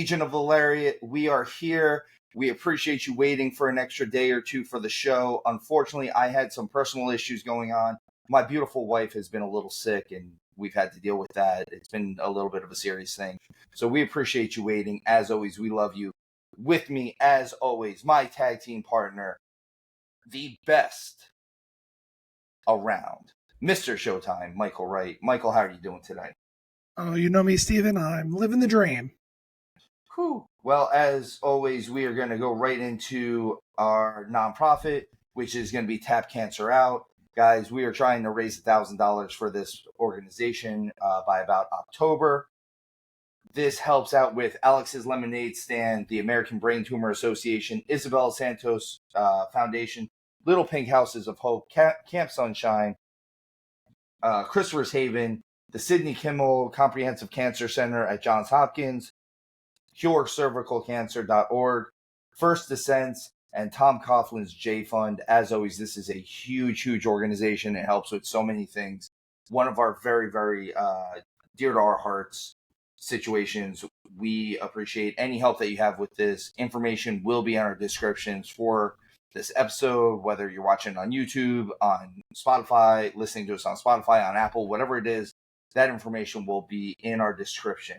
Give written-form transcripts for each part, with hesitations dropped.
Legion of the Lariat, we are here. We appreciate you waiting for an extra day or two for the show. Unfortunately, I had some personal issues going on. My beautiful wife has been a little sick, and we've had to deal with that. It's been a little bit of a serious thing. So we appreciate you waiting. As always, we love you. With me, as always, my tag team partner, the best around, Mr. Showtime, Michael Wright. Michael, how are you doing today? Oh, you know me, Steven. I'm living the dream. Whew. Well, as always, we are going to go right into our nonprofit, which is going to be Tap Cancer Out. Guys, we are trying to raise $1,000 for this organization by about October. This helps out with Alex's Lemonade Stand, the American Brain Tumor Association, Isabel Santos Foundation, Little Pink Houses of Hope, Camp Sunshine, Christopher's Haven, the Sidney Kimmel Comprehensive Cancer Center at Johns Hopkins, CureCervicalCancer.org, First Descents, and Tom Coughlin's J Fund. As always, this is a huge, huge organization. It helps with so many things. One of our very, very dear to our hearts situations. We appreciate any help that you have with this. Information will be in our descriptions for this episode, whether you're watching on YouTube, on Spotify, listening to us on Spotify, on Apple, whatever it is, that information will be in our description.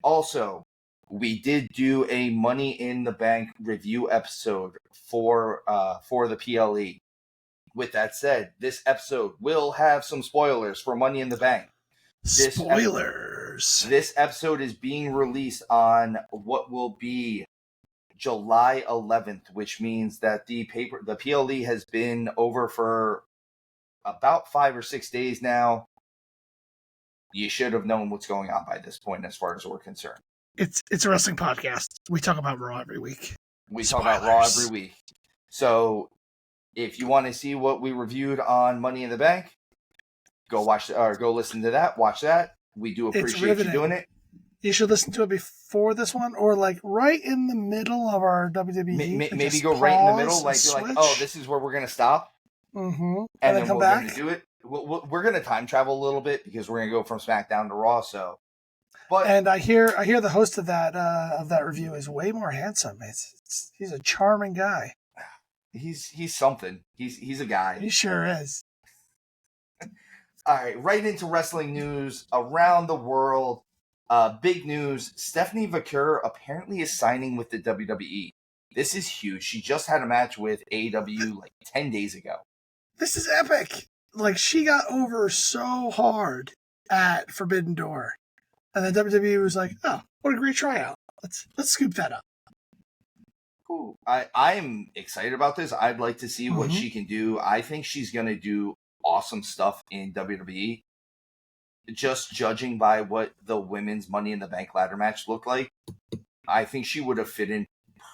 Also, we did do a Money in the Bank review episode for the PLE. With that said, this episode will have some spoilers for Money in the Bank. Spoilers! This episode is being released on what will be July 11th, which means that the PLE has been over for about 5 or 6 days now. You should have known what's going on by this point as far as we're concerned. It's a wrestling podcast. We talk about Raw every week. We talk about Raw every week. So if you want to see what we reviewed on Money in the Bank, go watch or go listen to that. Watch that. We do appreciate you doing it. You should listen to it before this one, or like right in the middle of our WWE. Maybe go right in the middle, like you're like, oh, this is where we're gonna stop. Mm-hmm. And then come we're back. gonna do it. We're gonna time travel a little bit because we're gonna go from SmackDown to Raw. So, and I hear the host of that review is way more handsome. He's a charming guy. He's something. He's a guy. He sure is. All right, into wrestling news around the world. Big news. Stephanie Vaquer apparently is signing with the WWE. This is huge. She just had a match with AEW like 10 days ago. This is epic. Like, she got over so hard at Forbidden Door. And then WWE was like, oh, what a great tryout. Let's scoop that up. Cool. I'm excited about this. I'd like to see what she can do. I think she's going to do awesome stuff in WWE. Just judging by what the women's Money in the Bank ladder match looked like, I think she would have fit in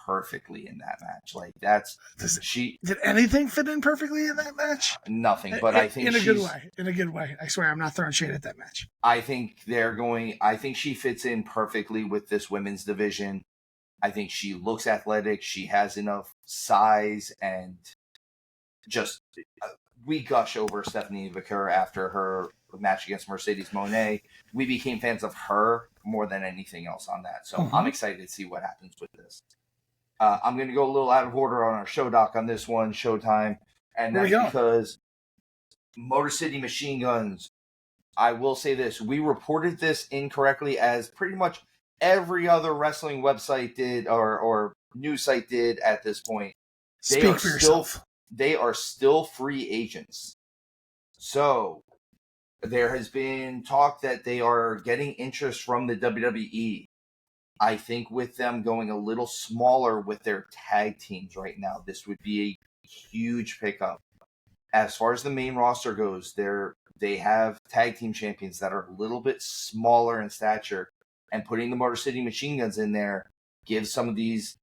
perfectly in that match. Like, did anything fit in perfectly in that match? Nothing, but I think in a good way. I swear, I'm not throwing shade at that match. I think she fits in perfectly with this women's division. I think she looks athletic. She has enough size, and just we gush over Stephanie Vaquer after her match against Mercedes Moné. We became fans of her more than anything else on that. So I'm excited to see what happens with this. I'm going to go a little out of order on our show doc on this one, Showtime. And that's because Motor City Machine Guns, I will say this, we reported this incorrectly as pretty much every other wrestling website did or news site did at this point. Speak for yourself. They are still free agents. So there has been talk that they are getting interest from the WWE. I think with them going a little smaller with their tag teams right now, this would be a huge pickup. As far as the main roster goes, they have tag team champions that are a little bit smaller in stature, and putting the Motor City Machine Guns in there gives some of these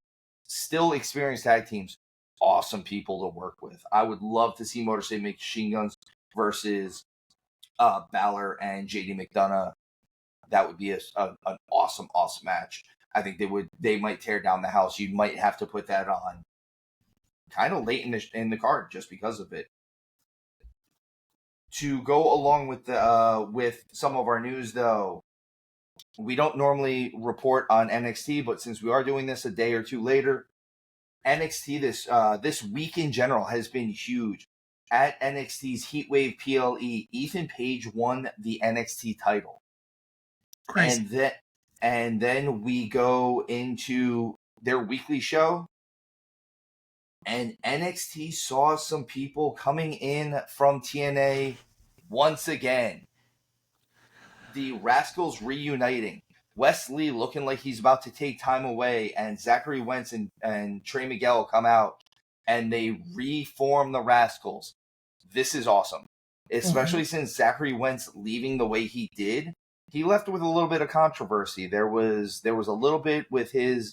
still experienced tag teams awesome people to work with. I would love to see Motor City Machine Guns versus Balor and JD McDonough. That would be an awesome match. I think they might tear down the house. You might have to put that on kind of late in the card just because of it. To go along with some of our news, though, we don't normally report on NXT, but since we are doing this a day or two later, NXT this week in general has been huge. At NXT's Heatwave PLE, Ethan Page won the NXT title. Crazy. And then we go into their weekly show, and NXT saw some people coming in from TNA once again. The Rascals reuniting. Wes Lee looking like he's about to take time away, and Zachary Wentz and Trey Miguel come out, and they reform the Rascals. This is awesome. Especially since Zachary Wentz leaving the way he did. He left with a little bit of controversy. There was a little bit with the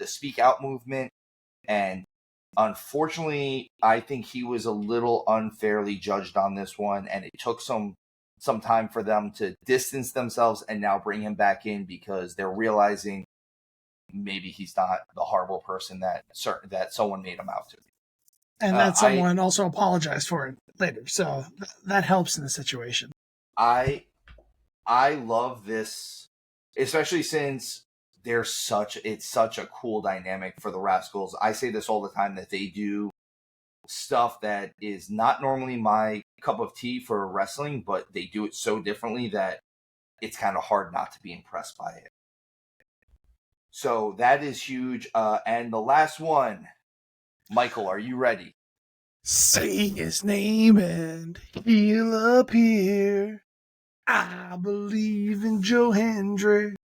speak out movement, and unfortunately, I think he was a little unfairly judged on this one, and it took some time for them to distance themselves and now bring him back in because they're realizing maybe he's not the horrible person that someone made him out to be. And that someone also apologized for it later, so that helps in the situation. I love this, especially since it's such a cool dynamic for the Rascals. I say this all the time that they do stuff that is not normally my cup of tea for wrestling, but they do it so differently that it's kind of hard not to be impressed by it. So that is huge. And the last one, Michael, are you ready? Say his name and he'll appear. I believe in Joe Hendry.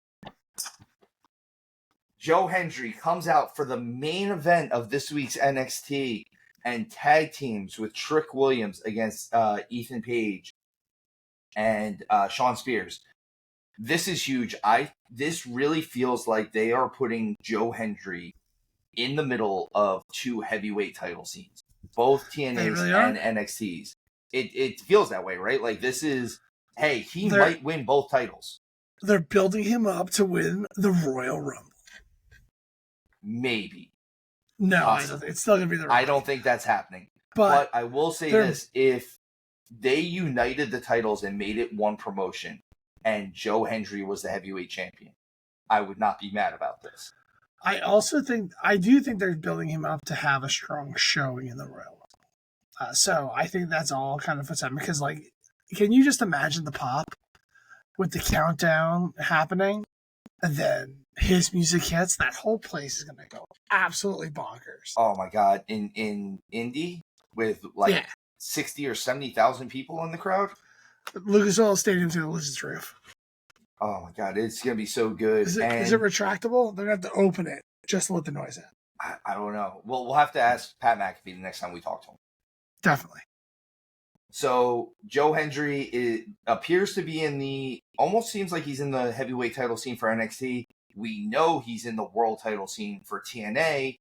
Joe Hendry comes out for the main event of this week's NXT and tag teams with Trick Williams against Ethan Page and Sean Spears. This is huge. This really feels like they are putting Joe Hendry in the middle of two heavyweight title scenes, both TNA's really and NXT's. It feels that way, right? Like this is, hey, he might win both titles. They're building him up to win the Royal Rumble. Maybe. No, it's still going to be the Rumble. I don't think that's happening. But I will say this. If they united the titles and made it one promotion and Joe Hendry was the heavyweight champion, I would not be mad about this. I do think they're building him up to have a strong showing in the Royal Rumble. So I think that's all kind of what's happening. Because, like, can you just imagine the pop with the countdown happening? And then his music hits, that whole place is going to go absolutely bonkers. Oh, my God. In Indy with, 60 or 70,000 people in the crowd? Lucas Oil Stadium's going to lose its roof. Oh, my God. It's going to be so good. Is it retractable? They're going to have to open it just to let the noise out. I don't know. Well, we'll have to ask Pat McAfee the next time we talk to him. Definitely. So Joe Hendry appears to be almost seems like he's in the heavyweight title scene for NXT. We know he's in the world title scene for TNA.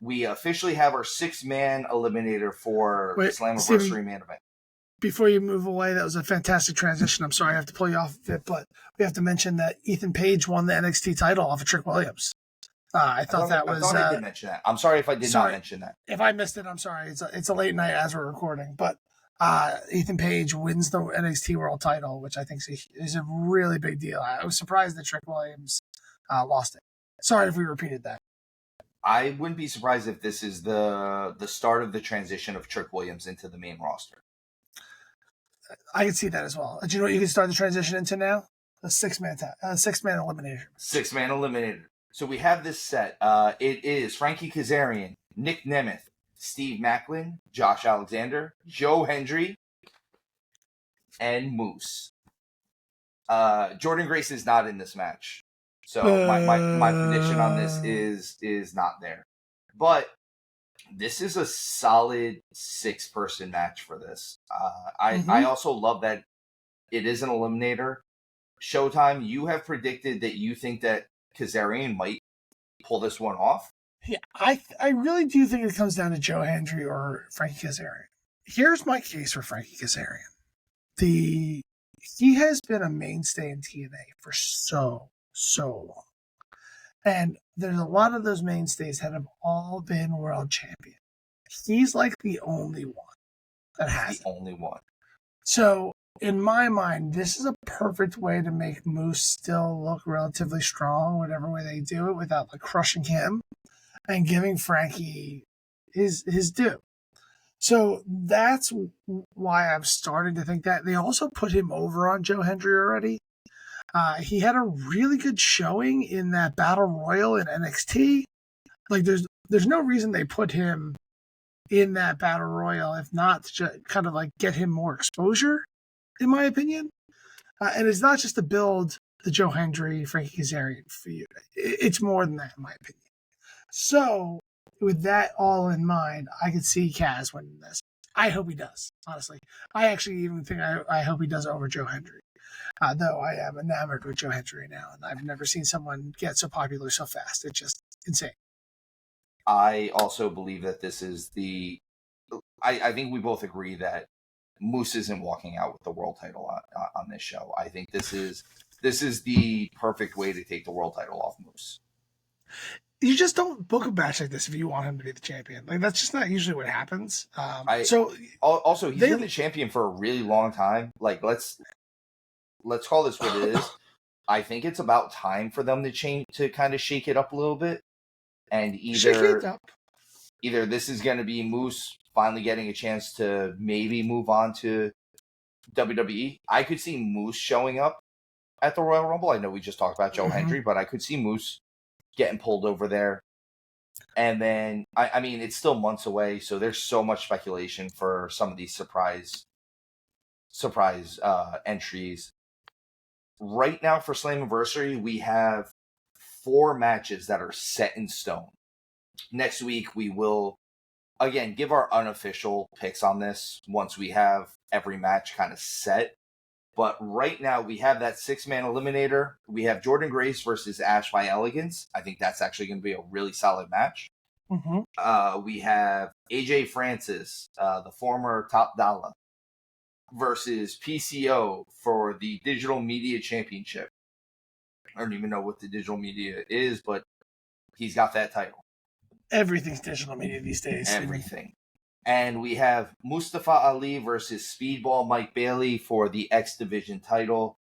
We officially have our 6-man eliminator for Slammiversary main event. Before you move away, that was a fantastic transition. I'm sorry I have to pull you off of it, but we have to mention that Ethan Page won the NXT title off of Trick Williams. I thought I did mention that. I'm sorry if I did not mention that. If I missed it, I'm sorry. It's a late night as we're recording, but Ethan Page wins the NXT World title, which I think is a really big deal. I was surprised that Trick Williams lost it. Sorry if we repeated that. I wouldn't be surprised if this is the start of the transition of Trick Williams into the main roster. I can see that as well. Do you know what you can start the transition into now? A 6-man eliminator. 6-man eliminator. So we have this set. It is Frankie Kazarian, Nick Nemeth, Steve Macklin, Josh Alexander, Joe Hendry, and Moose. Jordan Grace is not in this match. So my prediction on this is not there. But this is a solid 6-person match for this. I also love that it is an eliminator. Showtime, you have predicted that you think that Kazarian might pull this one off. Yeah, I really do think it comes down to Joe Hendry or Frankie Kazarian. Here's my case for Frankie Kazarian. He has been a mainstay in TNA for so long. And there's a lot of those mainstays that have all been world champion. He's like the only one that has the only one. So in my mind, this is a perfect way to make Moose still look relatively strong, whatever way they do it, without like crushing him and giving Frankie his due. So that's why I'm starting to think that. They also put him over on Joe Hendry already. He had a really good showing in that Battle Royal in NXT. Like, there's no reason they put him in that Battle Royal if not to kind of like get him more exposure, in my opinion. And it's not just to build the Joe Hendry, Frankie Kazarian feud. It's more than that, in my opinion. So, with that all in mind, I could see Kaz winning this. I hope he does, honestly. I actually even think I hope he does over Joe Hendry. Though I am enamored with Joe Hendry now, and I've never seen someone get so popular so fast. It's just insane. I also believe that this is I think we both agree that Moose isn't walking out with the world title on this show. I think this is the perfect way to take the world title off Moose. You just don't book a match like this if you want him to be the champion. Like, that's just not usually what happens. Also, he's been the champion for a really long time. Like, let's call this what it is. I think it's about time for them to kind of shake it up a little bit, and either this is going to be Moose finally getting a chance to maybe move on to WWE. I could see Moose showing up at the Royal Rumble. I know we just talked about Joe Hendry, but I could see Moose getting pulled over there. And then, I mean, it's still months away, so there's so much speculation for some of these surprise entries. Right now for Slammiversary, we have 4 matches that are set in stone. Next week, we will, again, give our unofficial picks on this once we have every match kind of set. But right now, we have that 6-man eliminator. We have Jordan Grace versus Ash by Elegance. I think that's actually going to be a really solid match. We have AJ Francis, the former Top Dollar, versus PCO for the Digital Media Championship. I don't even know what the Digital Media is, but he's got that title. Everything's digital media these days. Everything. And we have Mustafa Ali versus Speedball Mike Bailey for the X Division title.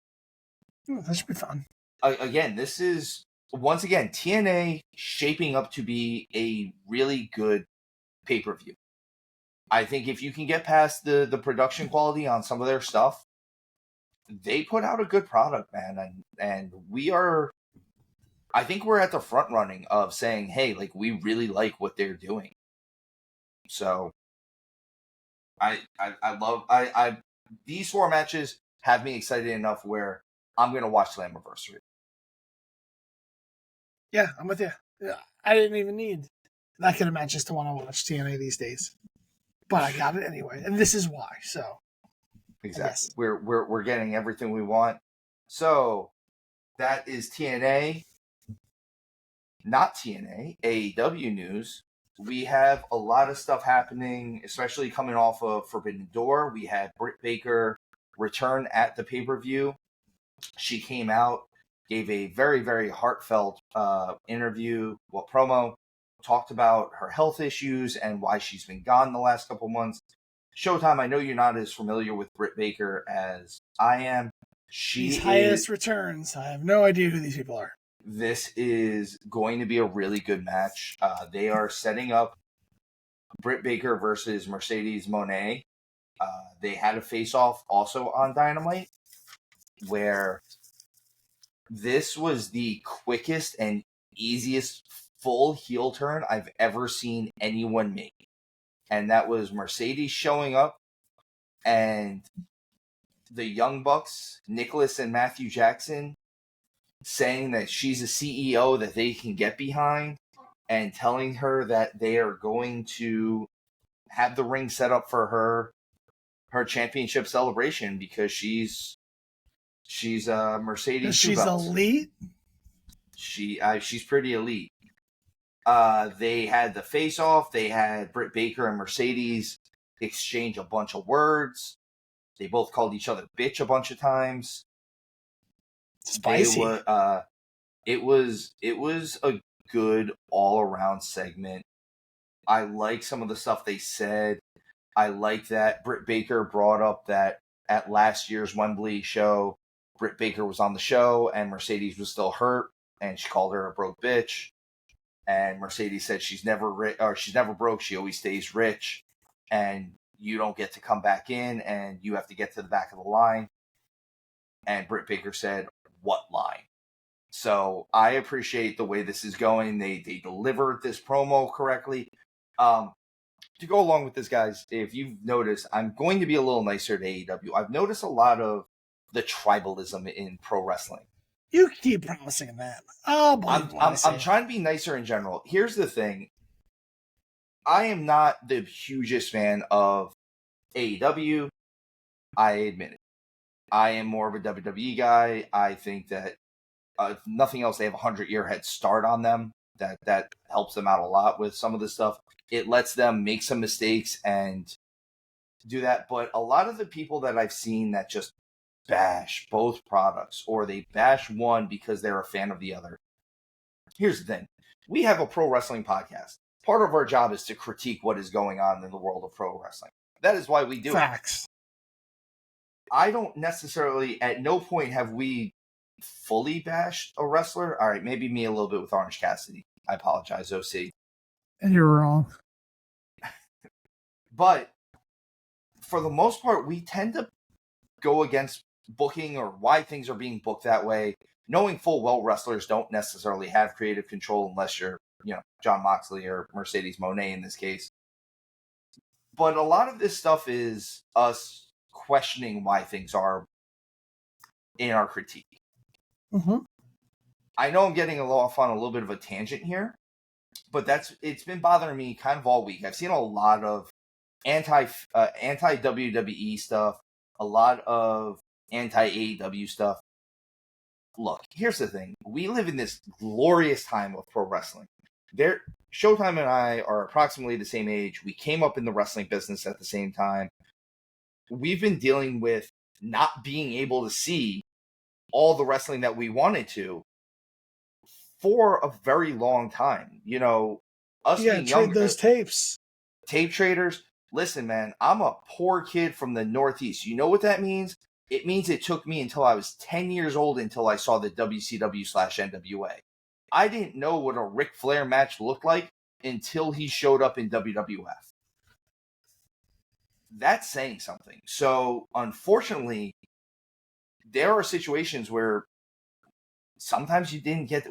That should be fun. Again, this is, once again, TNA shaping up to be a really good pay-per-view. I think if you can get past the production quality on some of their stuff, they put out a good product, man. And we are, I think we're at the front running of saying, hey, like, we really like what they're doing. So I love these 4 matches have me excited enough where I'm gonna watch Slammiversary. Yeah, I'm with you. I didn't even need that kind of matches to want to watch TNA these days, but I got it anyway, and this is why. So exactly, we're getting everything we want. So that is TNA. Not TNA, AEW news. We have a lot of stuff happening, especially coming off of Forbidden Door. We had Britt Baker return at the pay-per-view. She came out, gave a very, very heartfelt promo, talked about her health issues and why she's been gone the last couple months. Showtime, I know you're not as familiar with Britt Baker as I am. These highest returns. I have no idea who these people are. This is going to be a really good match. They are setting up Britt Baker versus Mercedes Moné. They had a face-off also on Dynamite, where this was the quickest and easiest full heel turn I've ever seen anyone make. And that was Mercedes showing up and the Young Bucks, Nicholas and Matthew Jackson, saying that she's a CEO that they can get behind and telling her that they are going to have the ring set up for her championship celebration because she's Mercedes. She's elite. She's pretty elite. They had the face off. They had Britt Baker and Mercedes exchange a bunch of words. They both called each other bitch a bunch of times. Spicy. It was a good all around segment. I like some of the stuff they said. I like that Britt Baker brought up that at last year's Wembley show, Britt Baker was on the show and Mercedes was still hurt, and she called her a broke bitch. And Mercedes said she's never broke. She always stays rich, and you don't get to come back in, and you have to get to the back of the line. And Britt Baker said, "What line?" So I appreciate the way this is going. They delivered this promo correctly. To go along with this, guys, if you've noticed, I'm going to be a little nicer to AEW. I've noticed a lot of the tribalism in pro wrestling. You keep promising that. Oh, I'm trying to be nicer in general. Here's the thing. I am not the hugest fan of AEW. I admit it. I am more of a WWE guy. I think that if nothing else, they have a 100-year head start on them. That helps them out a lot with some of this stuff. It lets them make some mistakes and do that. But a lot of the people that I've seen that just bash both products, or they bash one because they're a fan of the other. Here's the thing. We have a pro wrestling podcast. Part of our job is to critique what is going on in the world of pro wrestling. That is why we do Facts. I don't necessarily, at no point have we fully bashed a wrestler. All right, maybe me a little bit with Orange Cassidy. I apologize, OC. And you're wrong. But for the most part, we tend to go against booking or why things are being booked that way, knowing full well wrestlers don't necessarily have creative control unless you're, John Moxley or Mercedes Moné in this case. But a lot of this stuff is us questioning why things are in our critique. Mm-hmm. I know I'm getting off on a little bit of a tangent here, but it's been bothering me kind of all week. I've seen a lot of anti WWE stuff, a lot of anti-AEW stuff. Look, here's the thing. We live in this glorious time of pro wrestling. Showtime and I are approximately the same age. We came up in the wrestling business at the same time. We've been dealing with not being able to see all the wrestling that we wanted to for a very long time. Us being younger, those tapes. Tape traders. Listen, man, I'm a poor kid from the Northeast. You know what that means? It means it took me until I was 10 years old until I saw the WCW/NWA. I didn't know what a Ric Flair match looked like until he showed up in WWF. That's saying something. So, unfortunately, there are situations where sometimes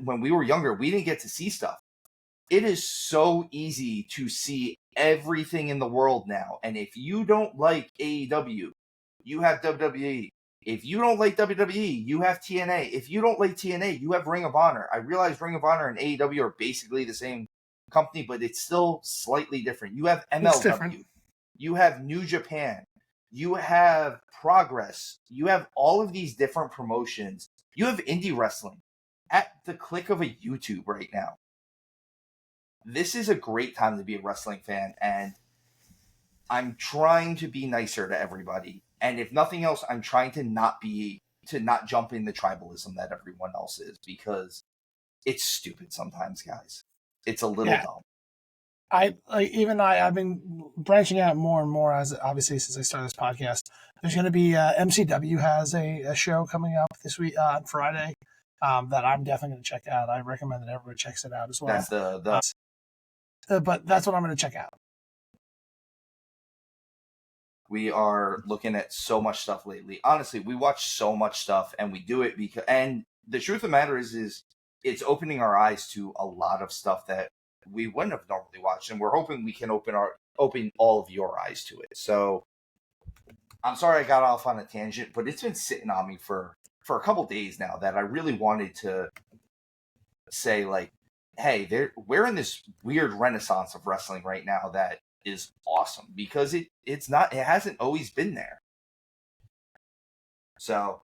when we were younger, we didn't get to see stuff. It is so easy to see everything in the world now. And if you don't like AEW, you have WWE. If you don't like WWE, you have TNA. If you don't like TNA, you have Ring of Honor. I realize Ring of Honor and AEW are basically the same company, but it's still slightly different. You have MLW. You have New Japan. You have Progress. You have all of these different promotions. You have indie wrestling at the click of a YouTube right now. This is a great time to be a wrestling fan, and I'm trying to be nicer to everybody. And if nothing else, I'm trying to not jump in the tribalism that everyone else is, because it's stupid sometimes, guys. It's a little dumb. I've been branching out more and more, as obviously since I started this podcast. There's going to be MCW has a show coming up this week on Friday that I'm definitely going to check out. I recommend that everyone checks it out as well. That's but that's what I'm going to check out. We are looking at so much stuff lately. Honestly, we watch so much stuff, and we do it because. And the truth of the matter is it's opening our eyes to a lot of stuff that we wouldn't have normally watched, and we're hoping we can open all of your eyes to it. So, I'm sorry I got off on a tangent, but it's been sitting on me for a couple days now that I really wanted to say, like, hey, we're in this weird renaissance of wrestling right now that is awesome, because it hasn't always been there. So,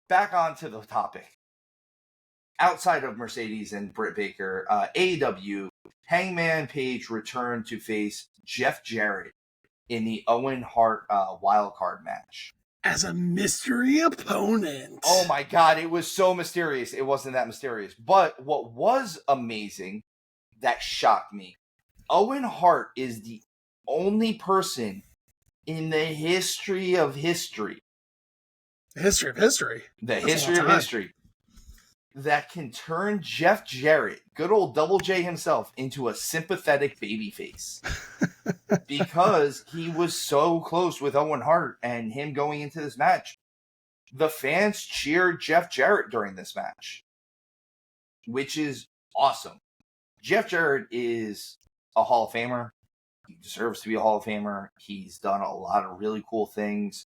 back onto the topic. Outside of Mercedes and Britt Baker, AEW, Hangman Page returned to face Jeff Jarrett in the Owen Hart wildcard match. As a mystery opponent. Oh my God, it was so mysterious. It wasn't that mysterious. But what was amazing, that shocked me, Owen Hart is the only person in the history of history History of history. The That's history of history. That can turn Jeff Jarrett, good old Double J himself, into a sympathetic babyface. Because he was so close with Owen Hart and him going into this match. The fans cheered Jeff Jarrett during this match, which is awesome. Jeff Jarrett is a Hall of Famer. He deserves to be a Hall of Famer. He's done a lot of really cool things.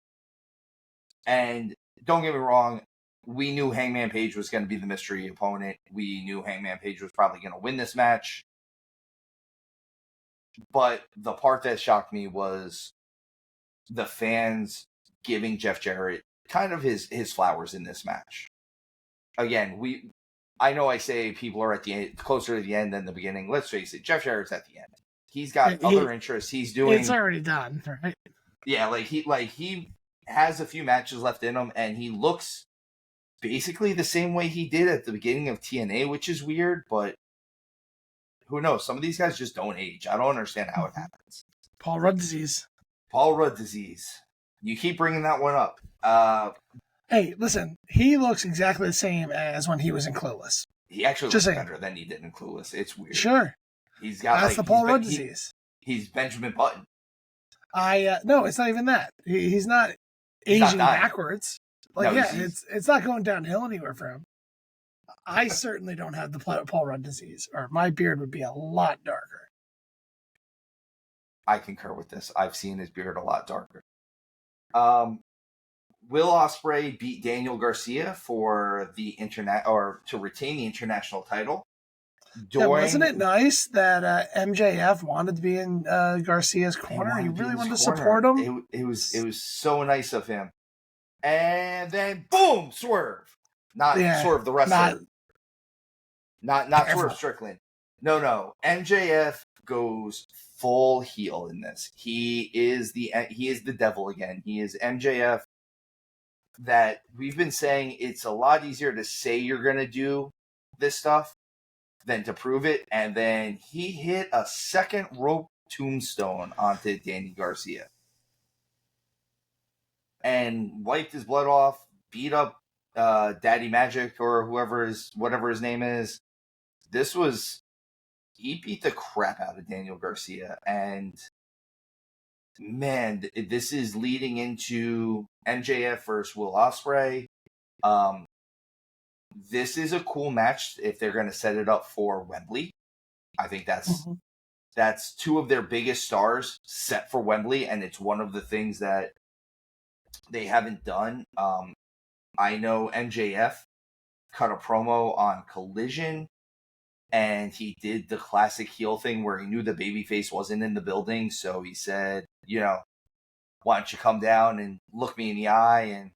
And don't get me wrong, we knew Hangman Page was going to be the mystery opponent. We knew Hangman Page was probably going to win this match. But the part that shocked me was the fans giving Jeff Jarrett kind of his flowers in this match. Again, I know I say people are at the end, closer to the end than the beginning. Let's face it, Jeff Jarrett's at the end. He's got other interests. He's doing. It's already done, right? Yeah, he has a few matches left in him, and he looks basically the same way he did at the beginning of TNA, which is weird, but who knows? Some of these guys just don't age. I don't understand how it happens. Paul Rudd disease. Paul Rudd disease. You keep bringing that one up. Hey, listen, he looks exactly the same as when he was in Clueless. He actually looks better than he did in Clueless. It's weird. Sure. He's got That's the Paul Rudd disease. He's Benjamin Button. No, it's not even that. He's not aging backwards. Like, no, it's not going downhill anywhere for him. I certainly don't have the Paul Rudd disease, or my beard would be a lot darker. I concur with this. I've seen his beard a lot darker. Will Ospreay beat Daniel Garcia for the to retain the international title. Wasn't it nice that MJF wanted to be in Garcia's corner? He really wanted to support him. It was so nice of him. And then boom, Swerve. Not Swerve the wrestler. Not Swerve Strickland. No. MJF goes full heel in this. He is the devil again. He is MJF. That we've been saying it's a lot easier to say you're going to do this stuff than to prove it. And then he hit a second rope tombstone onto Danny Garcia. And wiped his blood off, beat up Daddy Magic or whatever his name is. He beat the crap out of Daniel Garcia. And man, this is leading into MJF versus Will Ospreay. This is a cool match if they're going to set it up for Wembley. I think that's two of their biggest stars set for Wembley, and it's one of the things that they haven't done. I know MJF cut a promo on Collision, and he did the classic heel thing where he knew the babyface wasn't in the building, so he said, why don't you come down and look me in the eye? And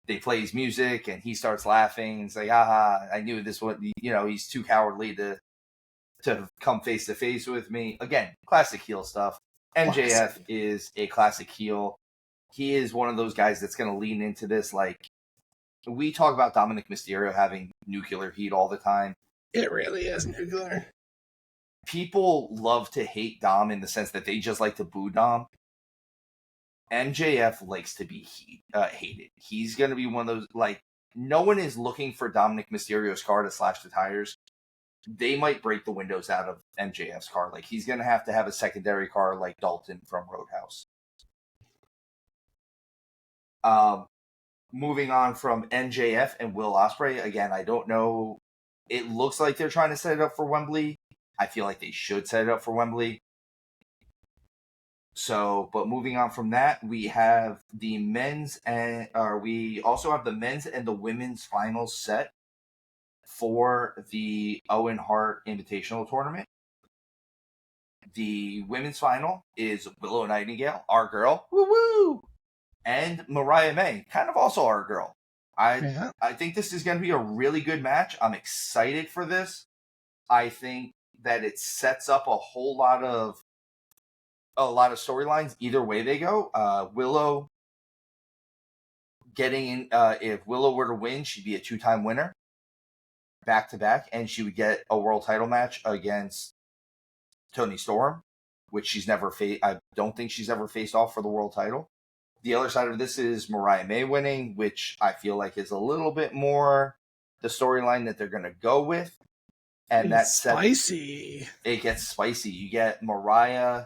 they play his music, and he starts laughing and say, "Haha, I knew this would." He's too cowardly to come face to face with me. Again, classic heel stuff. MJF is a classic heel. He is one of those guys that's going to lean into this. Like, we talk about Dominic Mysterio having nuclear heat all the time. It really is nuclear. People love to hate Dom in the sense that they just like to boo Dom. MJF likes to be hated. He's going to be one of those, like, no one is looking for Dominic Mysterio's car to slash the tires. They might break the windows out of MJF's car. Like, he's going to have a secondary car like Dalton from Roadhouse. Moving on from MJF and Will Ospreay, again, I don't know. It looks like they're trying to set it up for Wembley. I feel like they should set it up for Wembley. So, but moving on from that, we have the men's and the women's finals set for the Owen Hart Invitational Tournament. The women's final is Willow Nightingale, our girl, woo, and Mariah May, kind of also our girl. I think this is going to be a really good match. I'm excited for this. I think that it sets up a lot of storylines either way they go. Willow getting in, if Willow were to win, she'd be a 2-time winner back to back, and she would get a world title match against Toni Storm, which she's never I don't think she's ever faced off for the world title. the other side of this is Mariah May winning, which I feel like is a little bit more the storyline that they're going to go with. And that's spicy. It gets spicy. You get Mariah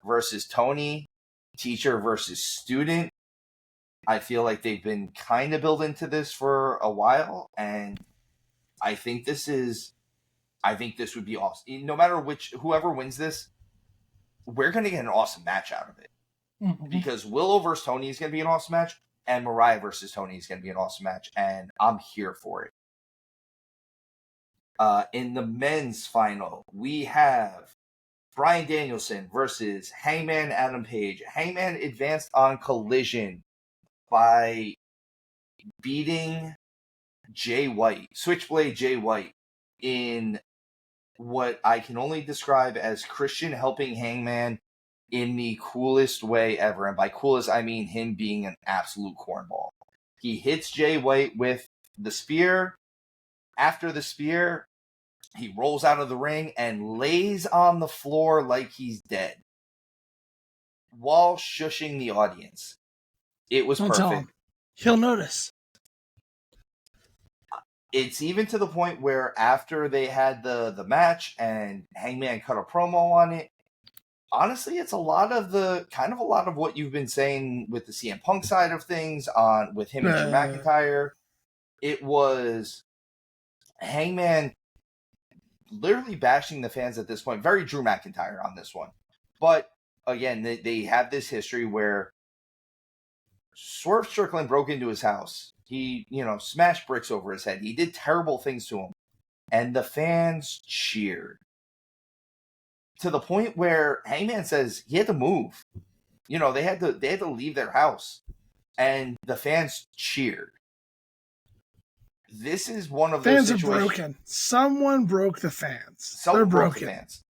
versus Tony, teacher versus student. I feel like they've been kind of built into this for a while, and I think this would be awesome. No matter whoever wins this, we're going to get an awesome match out of it. Mm-hmm. Because Willow versus Tony is going to be an awesome match, and Mariah versus Tony is going to be an awesome match, and I'm here for it. In the men's final, we have Bryan Danielson versus Hangman Adam Page. Hangman advanced on Collision by beating Switchblade Jay White, in what I can only describe as Christian helping Hangman in the coolest way ever. And by coolest, I mean him being an absolute cornball. He hits Jay White with the spear. After the spear, he rolls out of the ring and lays on the floor like he's dead, while shushing the audience. It was Don't perfect. tell him. He'll notice. It's even to the point where after they had the match and Hangman cut a promo on it, honestly, it's a lot of what you've been saying with the CM Punk side of things with him and Drew McIntyre. It was Hangman literally bashing the fans at this point. Very Drew McIntyre on this one. But again, they have this history where Swerve Strickland broke into his house. He, smashed bricks over his head. He did terrible things to him. And the fans cheered. To the point where Hangman says he had to move. They had to leave their house. And the fans cheered. This is one of those situations. Fans are broken. Someone broke the fans. They're broken.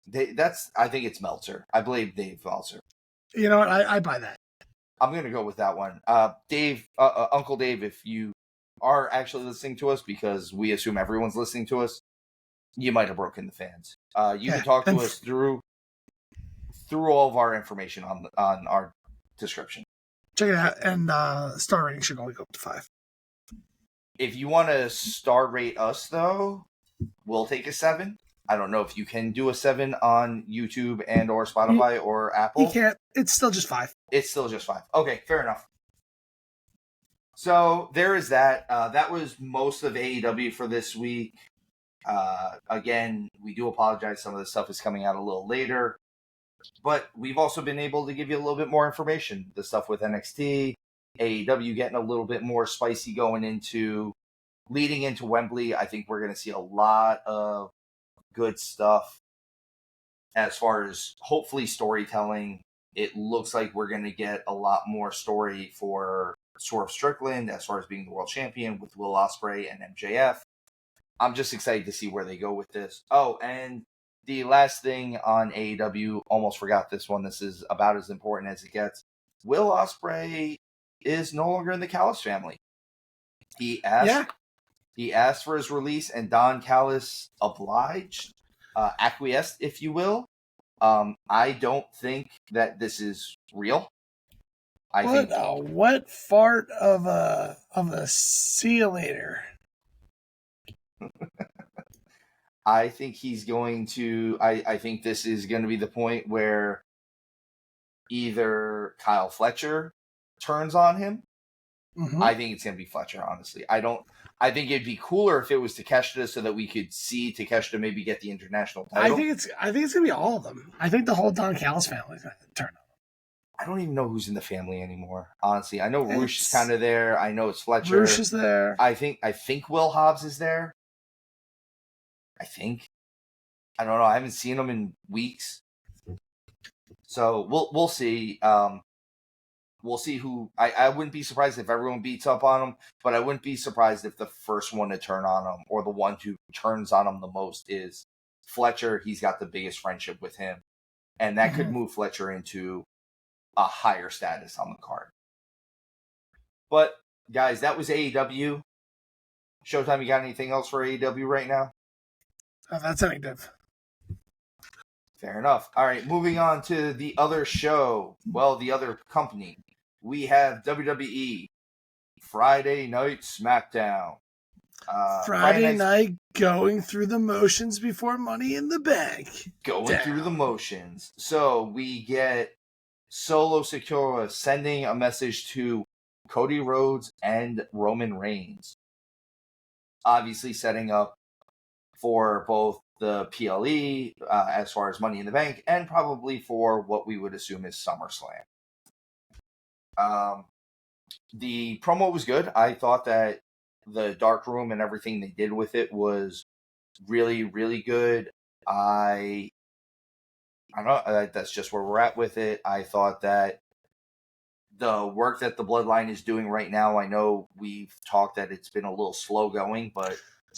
The fans. I think it's Meltzer. I believe Dave Meltzer. You know what? I buy that. I'm going to go with that one. Dave, Uncle Dave, if you are actually listening to us, because we assume everyone's listening to us, you might have broken the fans. You can talk to us through all of our information on our description. Check it out, and star rating should only go up to 5. If you want to star rate us, though, we'll take a 7. I don't know if you can do a 7 on YouTube and or Spotify or Apple. You can't. It's still just 5. It's still just 5. Okay, fair enough. So there is that. That was most of AEW for this week. Again, we do apologize. Some of the stuff is coming out a little later. But we've also been able to give you a little bit more information. The stuff with NXT, AEW getting a little bit more spicy leading into Wembley. I think we're going to see a lot of good stuff as far as hopefully storytelling. It looks like we're going to get a lot more story for Swerve Strickland as far as being the world champion with Will Ospreay and MJF. I'm just excited to see where they go with this. Oh, and the last thing on AEW, almost forgot this one. This is about as important as it gets. Will Ospreay is no longer in the Callis family. He asked for his release, and Don Callis obliged, acquiesced, if you will. I don't think that this is real. What fart of a see you later. I think he's going to. I think this is going to be the point where either Kyle Fletcher turns on him. Mm-hmm. I think it's going to be Fletcher, honestly. I think it'd be cooler if it was Takeshita so that we could see Takeshita maybe get the international title. I think it's going to be all of them. I think the whole Don Callis family is going to turn on him. I don't even know who's in the family anymore, honestly. I know Roosh is kind of there. I know it's Fletcher. Roosh is there. I think Will Hobbs is there. I don't know. I haven't seen him in weeks. So we'll see. We'll see who. I wouldn't be surprised if everyone beats up on him, but I wouldn't be surprised if the first one to turn on him or the one who turns on him the most is Fletcher. He's got the biggest friendship with him, and that could move Fletcher into a higher status on the card. But guys, that was AEW. Showtime, you got anything else for AEW right now? That's negative. Fair enough. All right, moving on to the other show. Well, the other company. we have WWE Friday Night SmackDown. Friday night going through the motions before Money in the Bank. Going through the motions. So we get Solo Sikoa sending a message to Cody Rhodes and Roman Reigns. Obviously setting up for both the PLE as far as Money in the Bank and probably for what we would assume is SummerSlam. The promo was good. I thought that the dark room and everything they did with it was really, really good. I don't know. That's just where we're at with it. I thought that the work that the Bloodline is doing right now, I know we've talked that it's been a little slow going, but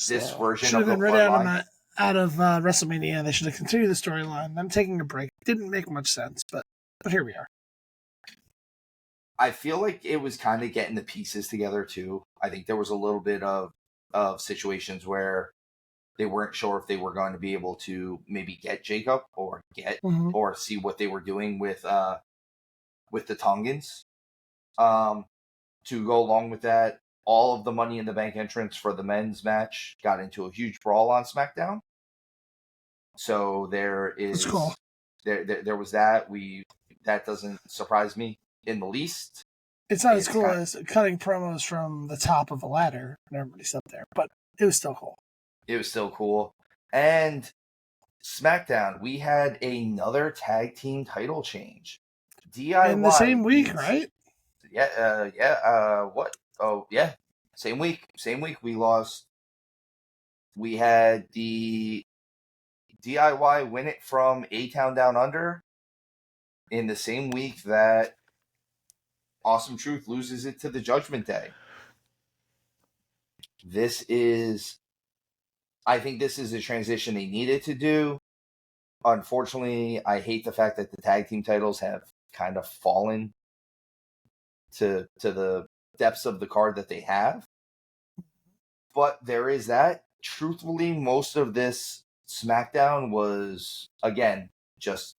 this version of the Bloodline out of WrestleMania, they should have continued the storyline. I'm taking a break. Didn't make much sense, but here we are. I feel like it was kind of getting the pieces together too. I think there was a little bit of situations where they weren't sure if they were going to be able to maybe get Jacob or or see what they were doing with the Tongans. To go along with that, all of the Money in the Bank entrants for the men's match got into a huge brawl on SmackDown. So there is That's cool. There was that. That doesn't surprise me in the least. It's not as cool as cutting promos from the top of a ladder and everybody's up there, but it was still cool. It was still cool. And SmackDown, we had another tag team title change. DIY in the same week, right? What? Oh, yeah. Same week. We lost. We had the DIY win it from A-Town Down Under in the same week that Awesome Truth loses it to the Judgment Day. I think this is a transition they needed to do. Unfortunately, I hate the fact that the tag team titles have kind of fallen to the depths of the card that they have. But there is that. Truthfully, most of this SmackDown was, again, just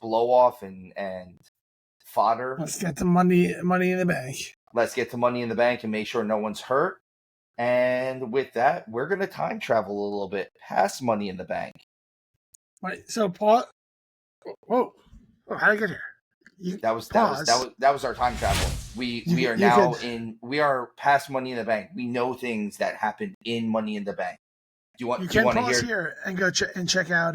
blow off and fodder. Let's get the money in the bank. Let's get the Money in the Bank and make sure no one's hurt. And with that, we're going to time travel a little bit past Money in the Bank. Wait, so Paul, whoa, how did I get here? That was our time travel. We are past Money in the Bank. We know things that happened in Money in the Bank. Do you want to pause here and go and check out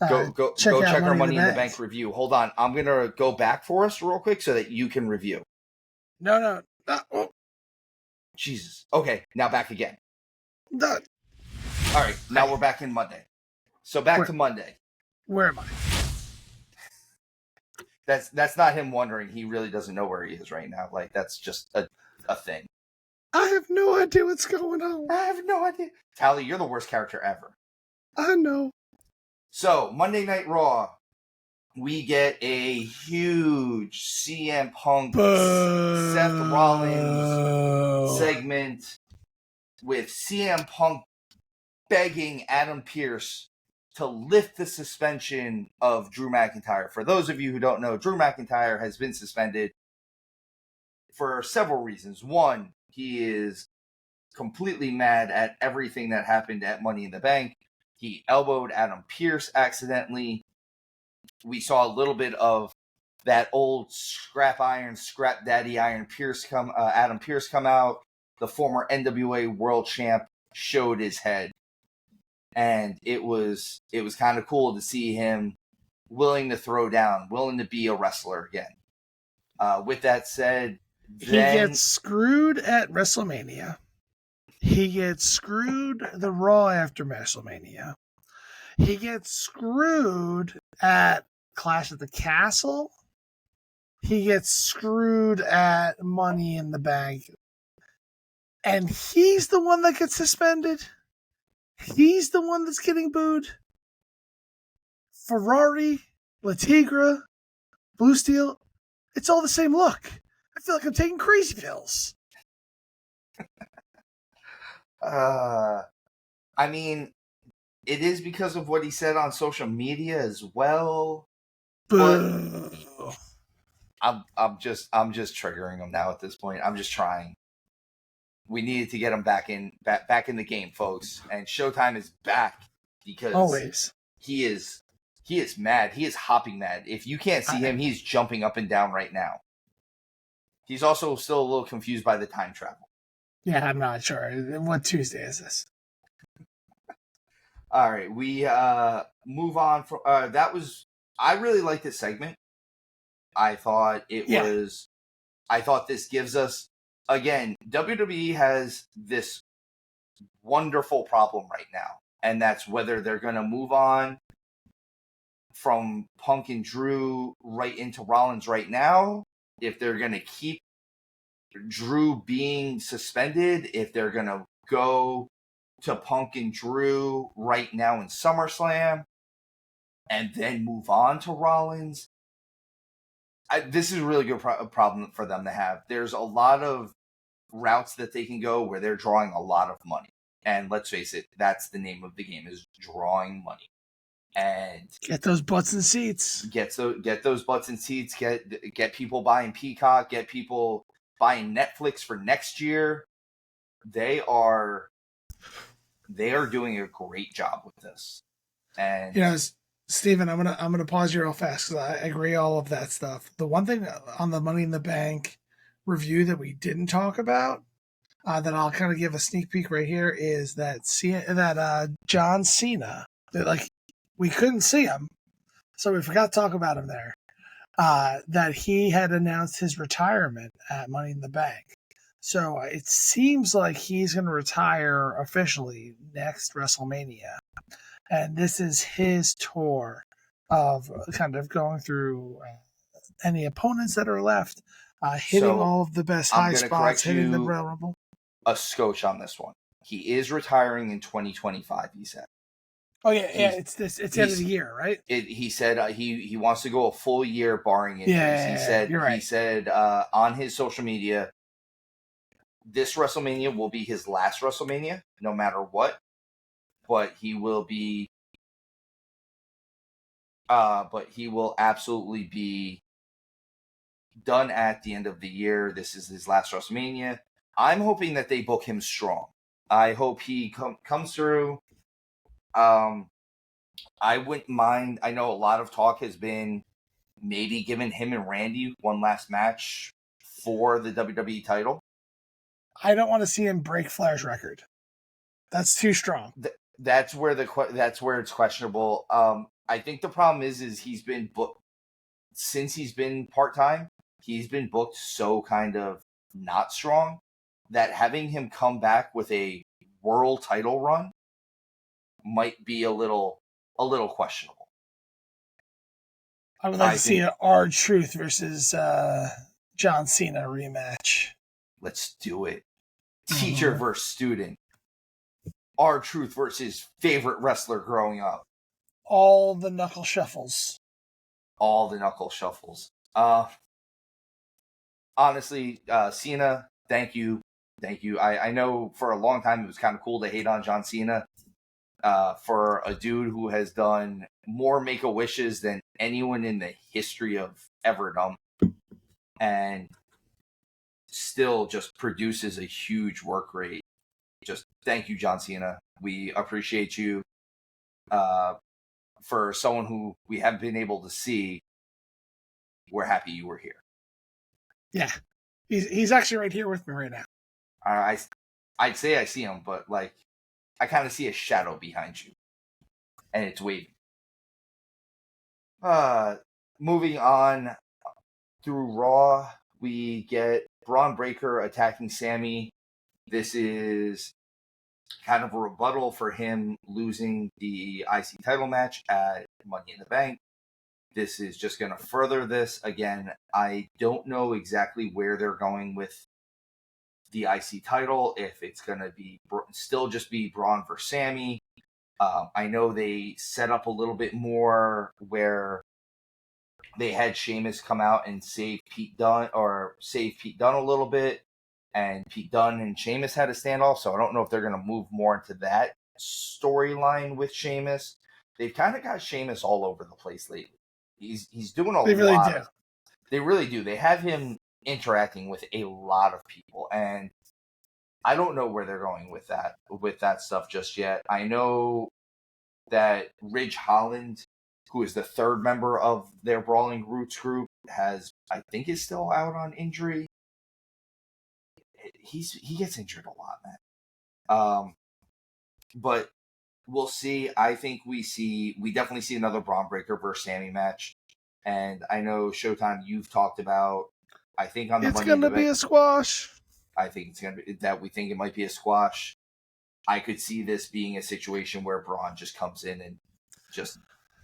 go check our Money in the Bank review. Hold on, I'm gonna go back for us real quick so that you can review. No. Oh. Jesus. Okay, now back again. No. All right, now we're back in Monday. So back to Monday. Where am I? That's not him wondering. He really doesn't know where he is right now. Like, that's just a thing. I have no idea what's going on. I have no idea. Tally, you're the worst character ever. I know. So, Monday Night Raw, we get a huge CM Punk, Seth Rollins segment with CM Punk begging Adam Pearce to lift the suspension of Drew McIntyre. For those of you who don't know, Drew McIntyre has been suspended for several reasons. One, he is completely mad at everything that happened at Money in the Bank. He elbowed Adam Pearce accidentally. We saw a little bit of that old scrap daddy Adam Pearce come out. The former NWA world champ showed his head. And it was kind of cool to see him willing to throw down, willing to be a wrestler again. With that said, he gets screwed at WrestleMania. He gets screwed the Raw after WrestleMania. He gets screwed at Clash at the Castle. He gets screwed at Money in the Bank. And he's the one that gets suspended. He's the one that's getting booed. Ferrari, Latigra, Blue Steel, it's all the same look. I feel like I'm taking crazy pills. I mean, it is because of what he said on social media as well. But I'm just triggering them now at this point. I'm just trying. We needed to get him back in the game, folks. And Showtime is back because Always. he is mad. He is hopping mad. If you can't see him, he's jumping up and down right now. He's also still a little confused by the time travel. Yeah, I'm not sure. What Tuesday is this? All right, we move on from that was I really liked this segment. I thought I thought this gives us again, WWE has this wonderful problem right now, and that's whether they're going to move on from Punk and Drew right into Rollins right now, if they're going to keep Drew being suspended, if they're going to go to Punk and Drew right now in SummerSlam, and then move on to Rollins. This is a really good problem for them to have. There's a lot of routes that they can go where they're drawing a lot of money. And let's face it, that's the name of the game, is drawing money. And get those butts and seats. Get those butts and seats. Get people buying Peacock. Get people buying Netflix for next year. They are doing a great job with this. And Steven, I'm gonna pause you real fast because I agree all of that stuff. The one thing on the Money in the Bank review that we didn't talk about, that I'll kind of give a sneak peek right here, is that John Cena, that we couldn't see him, so we forgot to talk about him there. That he had announced his retirement at Money in the Bank. So it seems like he's going to retire officially next WrestleMania. And this is his tour of kind of going through any opponents that are left, hitting all of the best high spots, hitting the Royal Rumble. A scotch on this one. He is retiring in 2025, he said. Oh, yeah, it's the end of the year, right? He said he wants to go a full year barring injuries. Yeah, you're right. He said on his social media, this WrestleMania will be his last WrestleMania, no matter what. But he will absolutely be done at the end of the year. This is his last WrestleMania. I'm hoping that they book him strong. I hope he comes through. I wouldn't mind. I know a lot of talk has been maybe giving him and Randy one last match for the WWE title. I don't want to see him break Flair's record. That's too strong. That's where it's questionable. I think the problem is he's been booked since he's been part-time. He's been booked so kind of not strong that having him come back with a world title run might be a little questionable. I would like to see an R-Truth versus John Cena rematch. Let's do it. Teacher versus student. R-Truth versus favorite wrestler growing up. All the knuckle shuffles. Honestly, Cena, thank you. I know for a long time it was kind of cool to hate on John Cena. For a dude who has done more Make-A-Wishes than anyone in the history of ever done, and still just produces a huge work rate. Just thank you, John Cena. We appreciate you. For someone who we haven't been able to see, we're happy you were here. Yeah, he's actually right here with me right now. I'd say I see him, but I kind of see a shadow behind you, and it's waving. Moving on through Raw, we get Braun Breaker attacking Sammy. This is kind of a rebuttal for him losing the IC title match at Money in the Bank. This is just going to further this. Again, I don't know exactly where they're going with the IC title, if it's going to be still just be Braun versus Sammy. I know they set up a little bit more where they had Sheamus come out and save Pete Dunne a little bit, and Pete Dunne and Sheamus had a standoff, so I don't know if they're going to move more into that storyline with Sheamus. They've kind of got Sheamus all over the place lately. He's doing a lot. They really do. They really do. They have him interacting with a lot of people, and I don't know where they're going with that stuff just yet. I know that Ridge Holland, who is the third member of their Brawling Roots group, I think is still out on injury. He gets injured a lot, man. But we'll see. I think we definitely see another Braun Breaker versus Sammy match. And I know Showtime, you've talked about, I think on the It's Money going to in the be a squash. I think it's going to be that we think it might be a squash. I could see this being a situation where Braun just comes in and just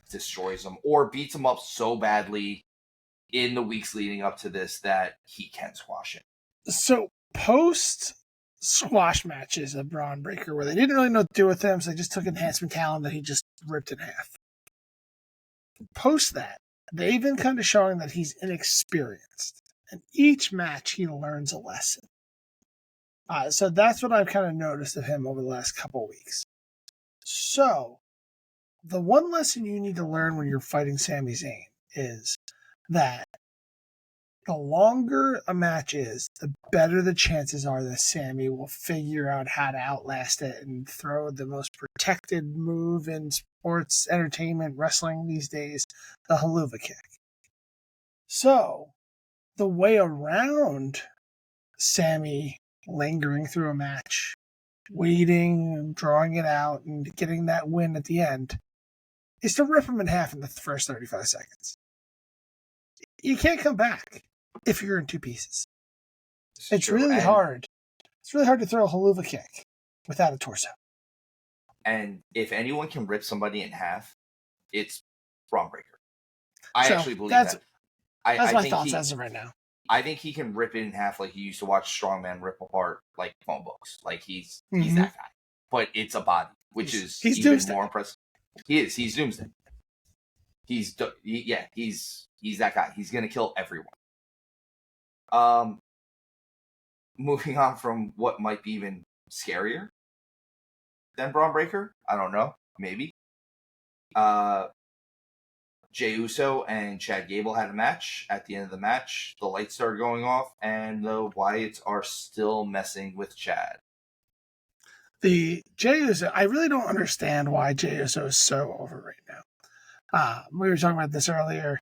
destroys him or beats him up so badly in the weeks leading up to this that he can squash it. So post squash matches of Braun Breaker where they didn't really know what to do with him, so they just took enhancement talent that he just ripped in half. Post that, they've been kind of showing that he's inexperienced. And each match he learns a lesson. So that's what I've kind of noticed of him over the last couple of weeks. So the one lesson you need to learn when you're fighting Sami Zayn is that the longer a match is, the better the chances are that Sammy will figure out how to outlast it and throw the most protected move in sports, entertainment, wrestling these days, the haluva kick. So, the way around Sammy lingering through a match, waiting and drawing it out and getting that win at the end, is to rip him in half in the first 35 seconds. You can't come back if you're in two pieces. It's really hard. It's really hard to throw a haluva kick without a torso. And if anyone can rip somebody in half, it's Braun Breaker. I actually believe that. That's my thoughts as of right now. I think he can rip it in half like you used to watch strongman rip apart like phone books. Like he's that guy. But it's a body, which is even Doomsday. More impressive. He is. He's Doomsday. He's that guy. He's gonna kill everyone. Moving on from what might be even scarier than Braun Breaker, I don't know, maybe. Jey Uso and Chad Gable had a match. At the end of the match, the lights started going off, and the Wyatts are still messing with Chad. The Jey Uso, I really don't understand why Jey Uso is so over right now. We were talking about this earlier.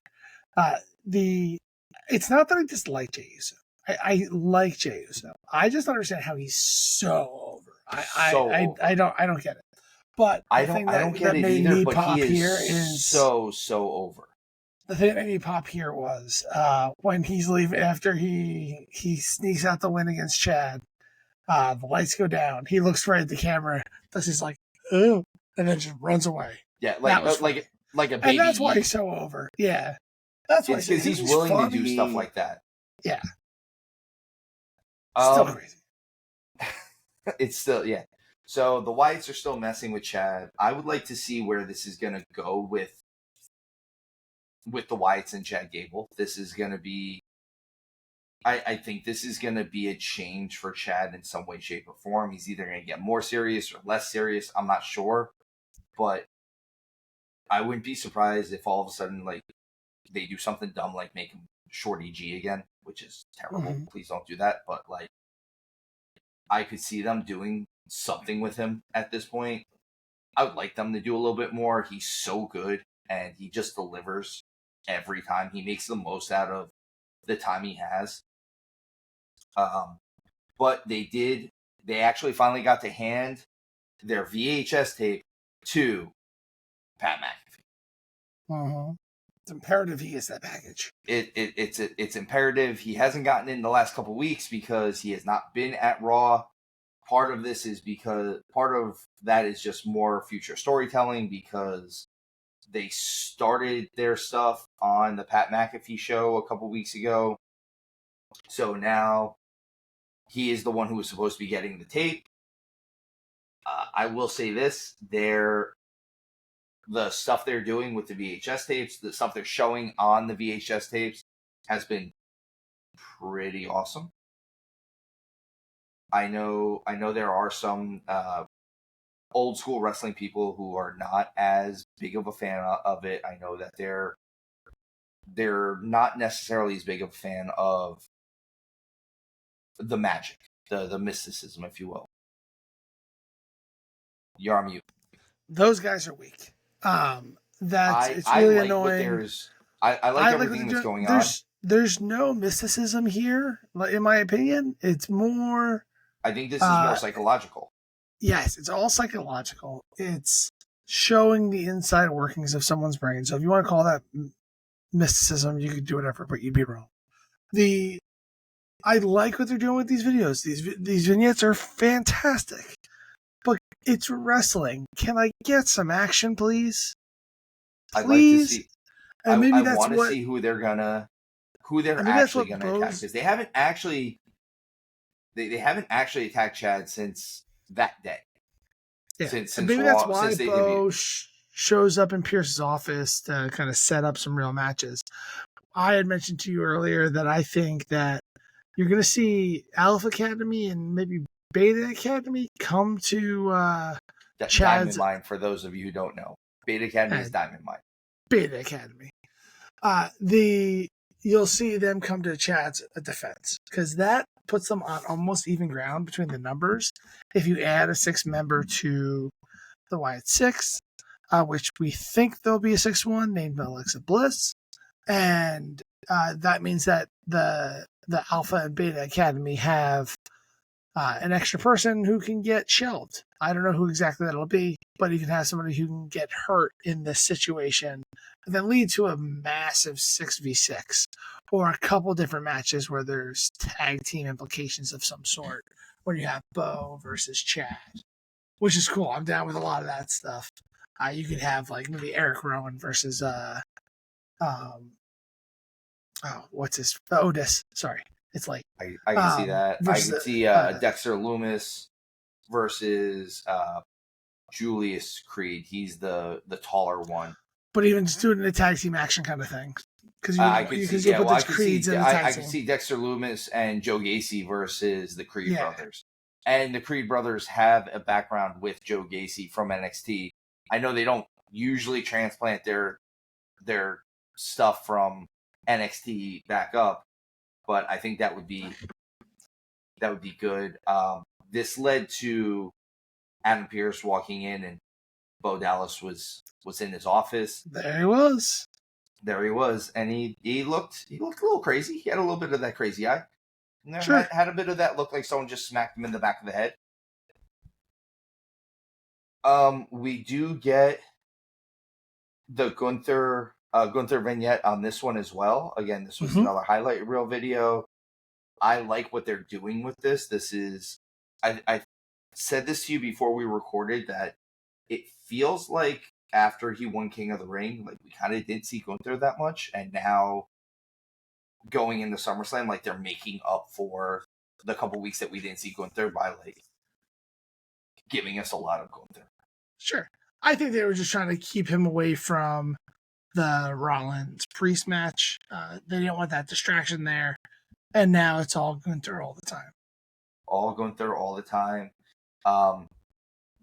It's not that I dislike Jey Uso. I like Jey Uso. I just don't understand how he's so over. I don't get it. But I don't get it either. But he is so over. The thing that made me pop here was when he's leaving after he sneaks out the win against Chad. The lights go down. He looks right at the camera. He's like, "Oh," and then just runs away. Yeah, like a baby. And that's why he's so over. Yeah, that's why because he's willing to do stuff like that. Yeah, still crazy. It's still So the Wyatts are still messing with Chad. I would like to see where this is going to go with the Wyatts and Chad Gable. This is going to be. I think this is going to be a change for Chad in some way, shape, or form. He's either going to get more serious or less serious. I'm not sure. But I wouldn't be surprised if all of a sudden, like, they do something dumb like make him Shorty G again, which is terrible. Mm-hmm. Please don't do that. But, like, I could see them doing something with him at this point. I would like them to do a little bit more. He's so good, and he just delivers every time. He makes the most out of the time he has. But they actually finally got to hand their VHS tape to Pat McAfee. Mm-hmm. It's imperative he gets that package. It's imperative. He hasn't gotten it in the last couple of weeks because he has not been at Raw. Part of that is just more future storytelling because they started their stuff on the Pat McAfee show a couple weeks ago. So now he is the one who was supposed to be getting the tape. I will say this, the stuff they're doing with the VHS tapes, the stuff they're showing on the VHS tapes has been pretty awesome. I know there are some old school wrestling people who are not as big of a fan of it. I know that they're they're not necessarily as big of a fan of the magic, the mysticism, if you will. You're on mute. Those guys are weak. It's really annoying. I like everything that's going on. There's no mysticism here, in my opinion. It's more. I think this is more psychological. Yes, it's all psychological. It's showing the inside workings of someone's brain. So if you want to call that mysticism, you could do whatever, but you'd be wrong. I like what they're doing with these videos. These vignettes are fantastic. But it's wrestling. Can I get some action, please? Please? I'd like to see. And maybe I want to see who they're actually gonna attack, because they haven't actually attacked Chad since that day. Yeah. Since maybe that's why Bo shows up in Pierce's office to kind of set up some real matches. I had mentioned to you earlier that I think that you're going to see Alpha Academy and maybe Beta Academy come to Chad's... Diamond Mine, for those of you who don't know. Beta Academy is Diamond Mine. Beta Academy. You'll see them come to Chad's defense, because that puts them on almost even ground between the numbers. If you add a 6th member to the Wyatt 6, which we think there'll be a 6th one named Alexa Bliss, and that means that the Alpha and Beta Academy have an extra person who can get shelved. I don't know who exactly that'll be, but you can have somebody who can get hurt in this situation and then lead to a massive 6v6 or a couple different matches where there's tag team implications of some sort, where you have Bo versus Chad, which is cool. I'm down with a lot of that stuff. You could have like maybe Eric Rowan versus Otis. Sorry, it's like I can see that. I can see Dexter Loomis versus Julius Creed. He's the taller one. But even just doing a tag team action kind of thing, because I can see Dexter Loomis and Joe Gacy versus the Creed brothers. And the Creed brothers have a background with Joe Gacy from NXT. I know they don't usually transplant their stuff from NXT back up, but I think that would be good. This led to Adam Pearce walking in, and Bo Dallas was in his office. There he was, and he looked a little crazy. He had a little bit of that crazy eye. Sure. Had a bit of that look like someone just smacked him in the back of the head. We do get the Gunther vignette on this one as well. Again, this was another highlight reel video. I like what they're doing with this. This is, I said this to you before we recorded, that it feels like after he won King of the Ring, like we kind of didn't see Gunther that much, and now going into SummerSlam, like they're making up for the couple weeks that we didn't see Gunther by like giving us a lot of Gunther. Sure. I think they were just trying to keep him away from the Rollins Priest match. They didn't want that distraction there. And now it's all Gunther all the time. All Gunther all the time.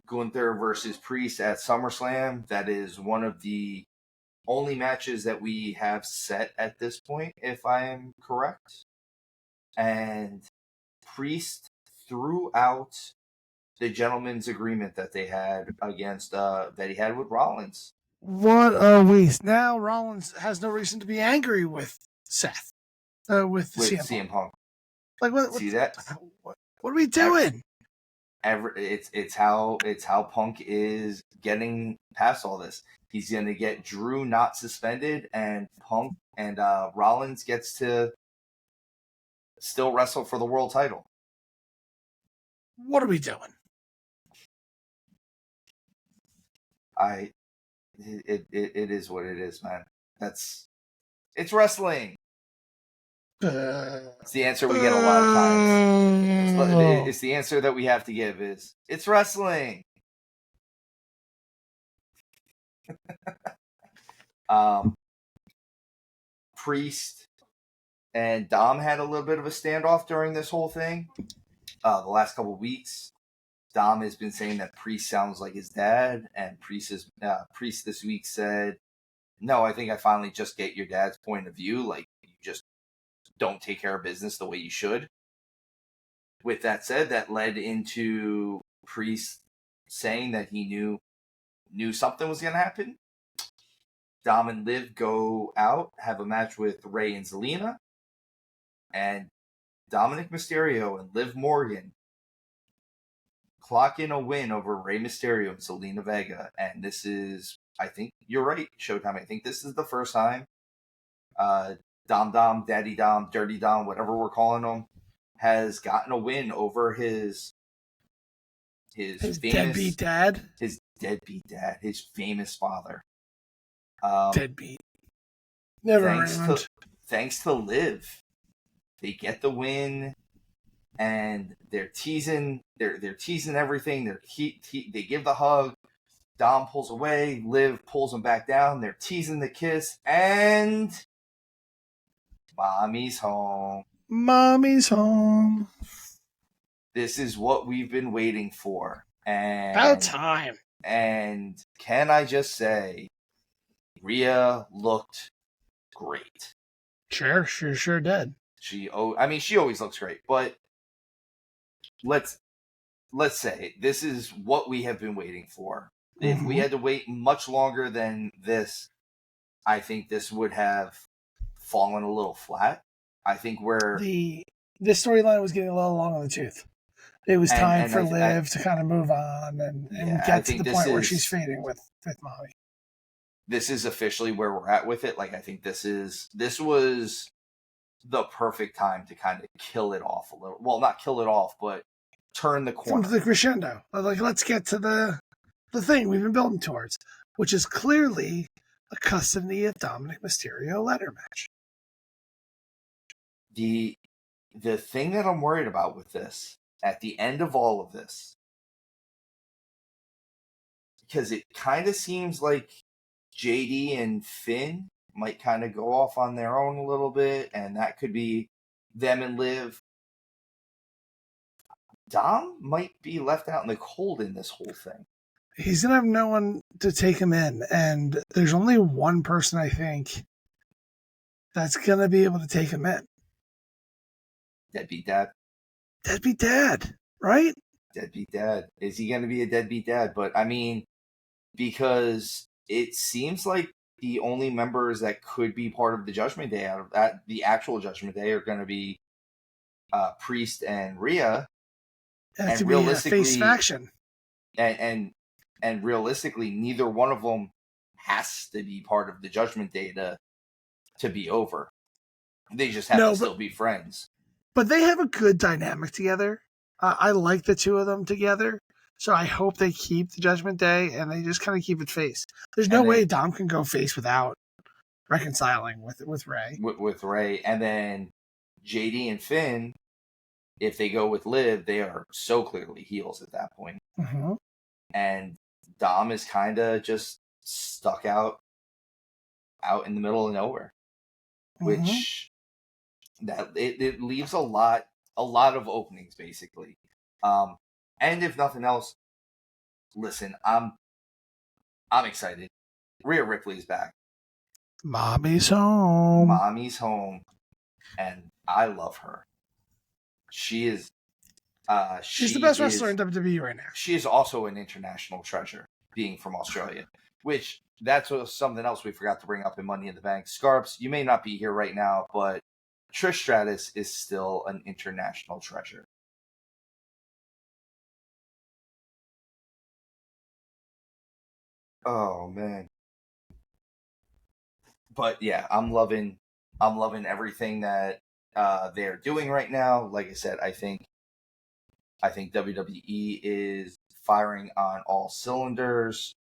Gunther versus Priest at SummerSlam. That is one of the only matches that we have set at this point, if I am correct. And Priest threw out the gentleman's agreement that they had against that he had with Rollins. What a waste! Now Rollins has no reason to be angry with Seth, with CM Punk. Like what? See that? What are we doing? It's how Punk is getting past all this. He's going to get Drew not suspended, and Punk and Rollins gets to still wrestle for the world title. What are we doing? It is what it is, man. It's wrestling. It's the answer we get a lot of times. It's the answer that we have to give is, it's wrestling. Priest and Dom had a little bit of a standoff during this whole thing. The last couple of weeks, Dom has been saying that Priest sounds like his dad, and Priest this week said no, I think I finally just get your dad's point of view. Like, you just don't take care of business the way you should. With that said, that led into Priest saying that he knew something was going to happen. Dom and Liv go out, have a match with Rey and Zelina. And Dominic Mysterio and Liv Morgan clock in a win over Rey Mysterio and Zelina Vega. And this is, I think you're right, Showtime. I think this is the first time Dom, Daddy Dom, Dirty Dom, whatever we're calling him, has gotten a win over his famous deadbeat dad. His deadbeat dad, his famous father. Deadbeat. Never mind. Thanks to Liv, they get the win, and they're teasing. They're teasing everything. They give the hug. Dom pulls away. Liv pulls him back down. They're teasing the kiss, and Mommy's home. Mommy's home. This is what we've been waiting for. And about time. And can I just say, Rhea looked great. Sure did. She always looks great, but let's say this is what we have been waiting for. If we had to wait much longer than this, I think this would have fallen a little flat. I think the storyline was getting a little long in the tooth. It was time for Liv to kind of move on and get to the point where she's fading with Mommy. This is officially where we're at with it. Like, I think this was the perfect time to kind of kill it off a little. Well, not kill it off, but turn the corner. Come to the crescendo. Like, let's get to the thing we've been building towards, which is clearly a custody of Dominic Mysterio ladder match. The thing that I'm worried about with this, at the end of all of this, because it kind of seems like JD and Finn might kind of go off on their own a little bit, and that could be them and Liv. Dom might be left out in the cold in this whole thing. He's going to have no one to take him in, and there's only one person, I think, that's going to be able to take him in. Deadbeat dad. Deadbeat dad, right? Deadbeat dad. Is he going to be a deadbeat dad? But, I mean, because it seems like the only members that could be part of the Judgment Day, out of that, the actual Judgment Day, are going to be Priest and Rhea. And realistically, a face faction. And realistically, neither one of them has to be part of the Judgment Day to be over. They just have to still be friends. But they have a good dynamic together. I like the two of them together. So I hope they keep the Judgment Day and they just kind of keep it face. There's no way Dom can go face without reconciling with Rey. With Rey. And then JD and Finn, if they go with Liv, they are so clearly heels at that point. Mm-hmm. And Dom is kind of just stuck out in the middle of nowhere, which that it leaves a lot of openings basically. And if nothing else, listen, I'm excited. Rhea Ripley is back. Mommy's home. Mommy's home, and I love her. She is. She's the best wrestler in WWE right now. She is also an international treasure, being from Australia, which that's something else we forgot to bring up in Money in the Bank. Scarps, you may not be here right now, but Trish Stratus is still an international treasure. Oh man. But yeah, I'm loving everything that they're doing right now. Like I said, I think WWE is firing on all cylinders.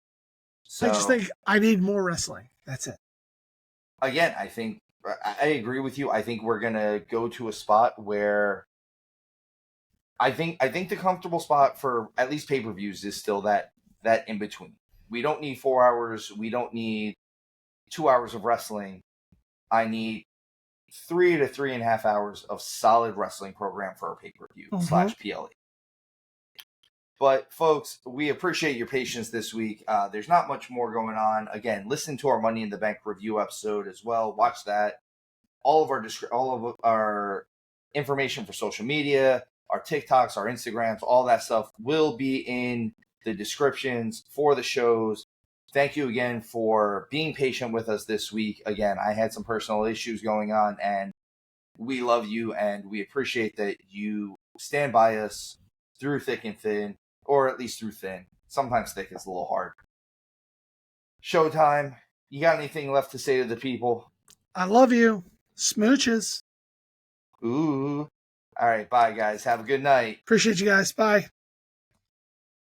So I just think I need more wrestling. That's it. Again, I agree with you. I think we're gonna go to a spot where I think the comfortable spot for at least pay-per-views is still that in between. We don't need 4 hours. We don't need 2 hours of wrestling. I need 3 to 3.5 hours of solid wrestling program for a pay-per-view /PLE. But folks, we appreciate your patience this week. There's not much more going on. Again, listen to our Money in the Bank review episode as well. Watch that. All of our information for social media, our TikToks, our Instagrams, all that stuff will be in the descriptions for the shows. Thank you again for being patient with us this week. Again, I had some personal issues going on, and we love you, and we appreciate that you stand by us through thick and thin, or at least through thin. Sometimes thick is a little hard. Showtime, you got anything left to say to the people? I love you. Smooches. Ooh. All right, bye, guys. Have a good night. Appreciate you guys. Bye.